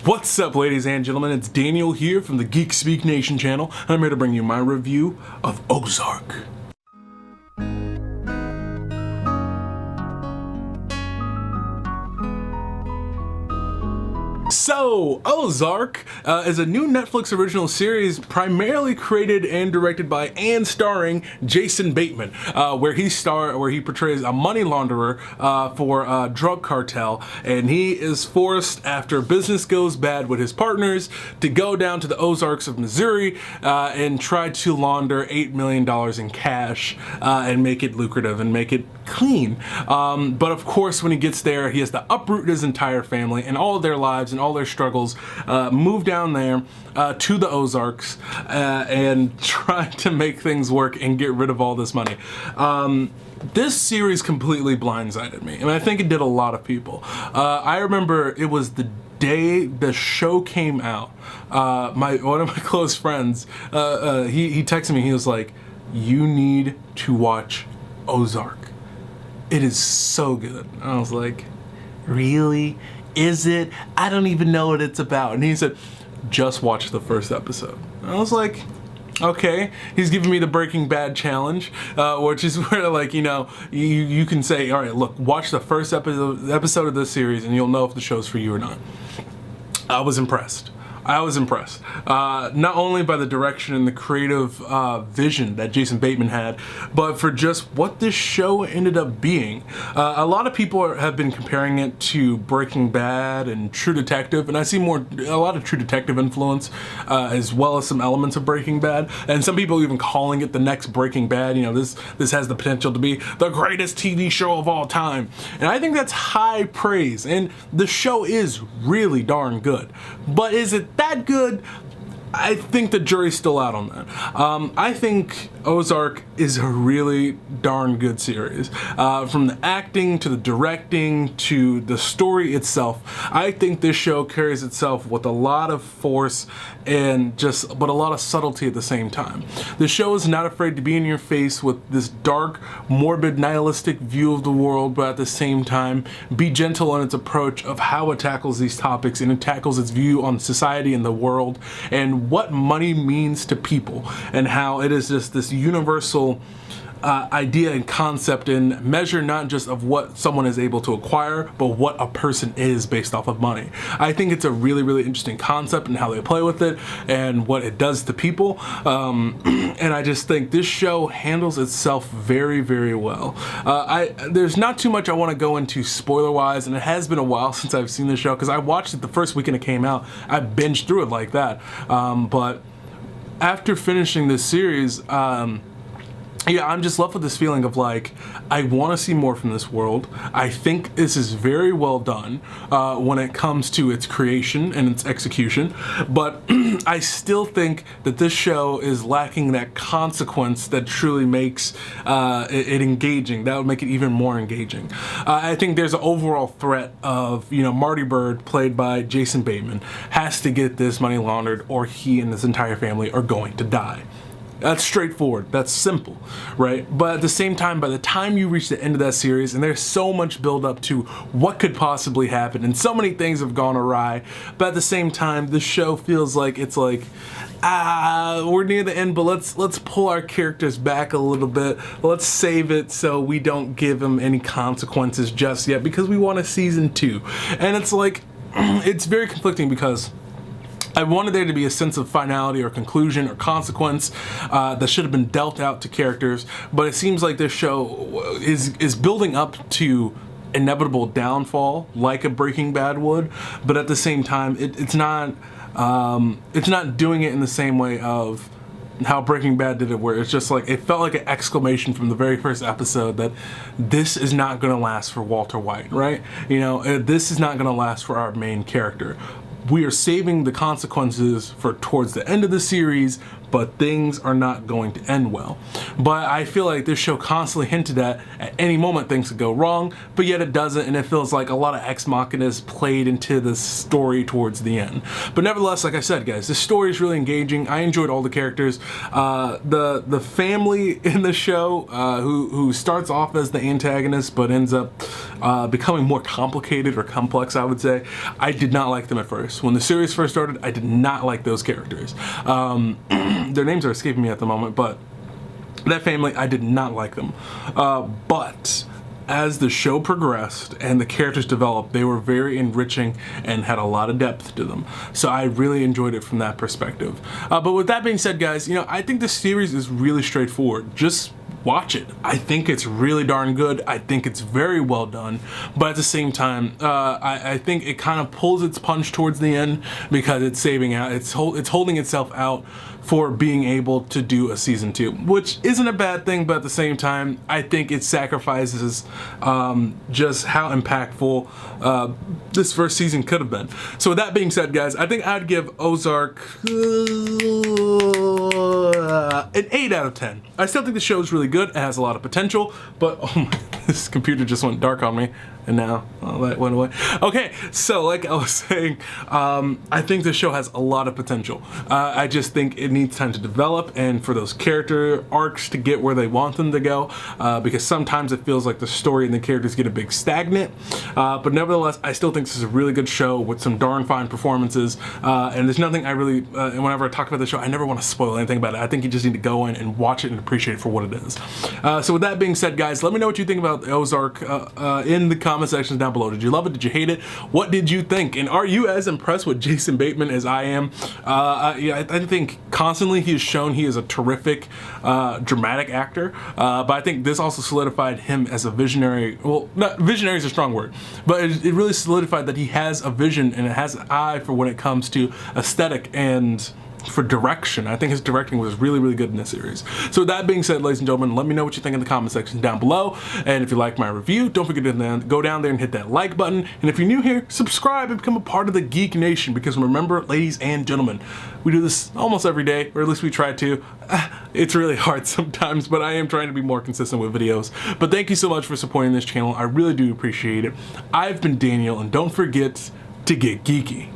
What's up, ladies and gentlemen? It's Daniel here from the GeekSpeakNation channel, and I'm here to bring you my review of Ozark. So, Ozark is a new Netflix original series primarily created and directed by and starring Jason Bateman, where he portrays a money launderer for a drug cartel, and he is forced, after business goes bad with his partners, to go down to the Ozarks of Missouri and try to launder $8 million in cash and make it lucrative and make it clean. But of course, when he gets there, he has to uproot his entire family and all of their lives and all their struggles, move down there to the Ozarks and try to make things work and get rid of all this money. This series completely blindsided me, and I think it did a lot of people. I remember it was the day the show came out. One of my close friends, he texted me. He was like, "You need to watch Ozark. It is so good." And I was like, "Really? Is it? I don't even know what it's about." And he said, "Just watch the first episode." And I was like, okay. He's giving me the Breaking Bad challenge, which is where, like, you can say, all right, look, watch the first episode of this series and you'll know if the show's for you or not. I was impressed. Not only by the direction and the creative vision that Jason Bateman had, but for just what this show ended up being. A lot of people have been comparing it to Breaking Bad and True Detective, and I see a lot of True Detective influence, as well as some elements of Breaking Bad, and some people even calling it the next Breaking Bad. This has the potential to be the greatest TV show of all time, and I think that's high praise, and the show is really darn good. But is it that good? I think the jury's still out on that. I think Ozark is a really darn good series. From the acting to the directing to the story itself, I think this show carries itself with a lot of force but a lot of subtlety at the same time. The show is not afraid to be in your face with this dark, morbid, nihilistic view of the world, but at the same time be gentle in its approach of how it tackles these topics, and it tackles its view on society and the world and what money means to people, and how it is just this universal idea and concept and measure not just of what someone is able to acquire, but what a person is based off of money. I think it's a really, really interesting concept and how they play with it and what it does to people. And I just think this show handles itself very, very well. There's not too much I want to go into spoiler-wise, and it has been a while since I've seen the show because I watched it the first weekend it came out. I binged through it like that. But after finishing this series, yeah, I'm just left with this feeling of like, I want to see more from this world. I think this is very well done when it comes to its creation and its execution, but I still think that this show is lacking that consequence that truly makes it engaging. That would make it even more engaging. I think there's an overall threat of, Marty Bird, played by Jason Bateman, has to get this money laundered or he and his entire family are going to die. That's straightforward. That's simple, right? But at the same time, by the time you reach the end of that series, and there's so much build up to what could possibly happen, and so many things have gone awry, but at the same time, the show feels like it's like, we're near the end, but let's pull our characters back a little bit. Let's save it so we don't give them any consequences just yet because we want a season 2. And it's like, it's very conflicting because I wanted there to be a sense of finality or conclusion or consequence that should have been dealt out to characters, but it seems like this show is building up to inevitable downfall like a Breaking Bad would, but at the same time it's not doing it in the same way of how Breaking Bad did it, where it's just like, it felt like an exclamation from the very first episode that this is not going to last for Walter White, right? This is not going to last for our main character. We are saving the consequences for towards the end of the series, but things are not going to end well. But I feel like this show constantly hinted at any moment things could go wrong, but yet it doesn't, and it feels like a lot of ex machinas played into the story towards the end. But nevertheless, like I said, guys, the story is really engaging. I enjoyed all the characters. The family in the show, who starts off as the antagonist but ends up becoming more complicated or complex, I would say. I did not like them at first. characters. When the series first started, I did not like those characters. Their names are escaping me at the moment, but that family, I did not like them. But as the show progressed and the characters developed, they were very enriching and had a lot of depth to them. So I really enjoyed it from that perspective. But with that being said, guys, you know, I think this series is really straightforward. Just watch it. I think it's really darn good. I think it's very well done, but at the same time, I think it kind of pulls its punch towards the end because it's saving out. It's holding itself out for being able to do a season 2, which isn't a bad thing, but at the same time, I think it sacrifices just how impactful this first season could have been. So with that being said, guys, I think I'd give Ozark an 8 out of 10. I still think the show is really good. It has a lot of potential, but oh my, this computer just went dark on me. And now all that went away. Okay, so like I was saying, I think the show has a lot of potential. I just think it needs time to develop and for those character arcs to get where they want them to go, because sometimes it feels like the story and the characters get a bit stagnant. But nevertheless, I still think this is a really good show with some darn fine performances. And there's nothing I really, whenever I talk about the show, I never want to spoil anything about it. I think you just need to go in and watch it and appreciate it for what it is. So with that being said, guys, let me know what you think about Ozark in the comment sections down below. Did you love it? Did you hate it? What did you think? And are you as impressed with Jason Bateman as I am? I think constantly he has shown he is a terrific dramatic actor, but I think this also solidified him as a visionary. Well, not visionary is a strong word, but it really solidified that he has a vision and it has an eye for when it comes to aesthetic and for direction. I think his directing was really, really good in this series. So with that being said, ladies and gentlemen, let me know what you think in the comment section down below. And if you like my review, don't forget to go down there and hit that like button. And if you're new here, subscribe and become a part of the Geek Nation, because remember, ladies and gentlemen, we do this almost every day, or at least we try to. It's really hard sometimes, but I am trying to be more consistent with videos. But thank you so much for supporting this channel. I really do appreciate it. I've been Daniel, and don't forget to get geeky.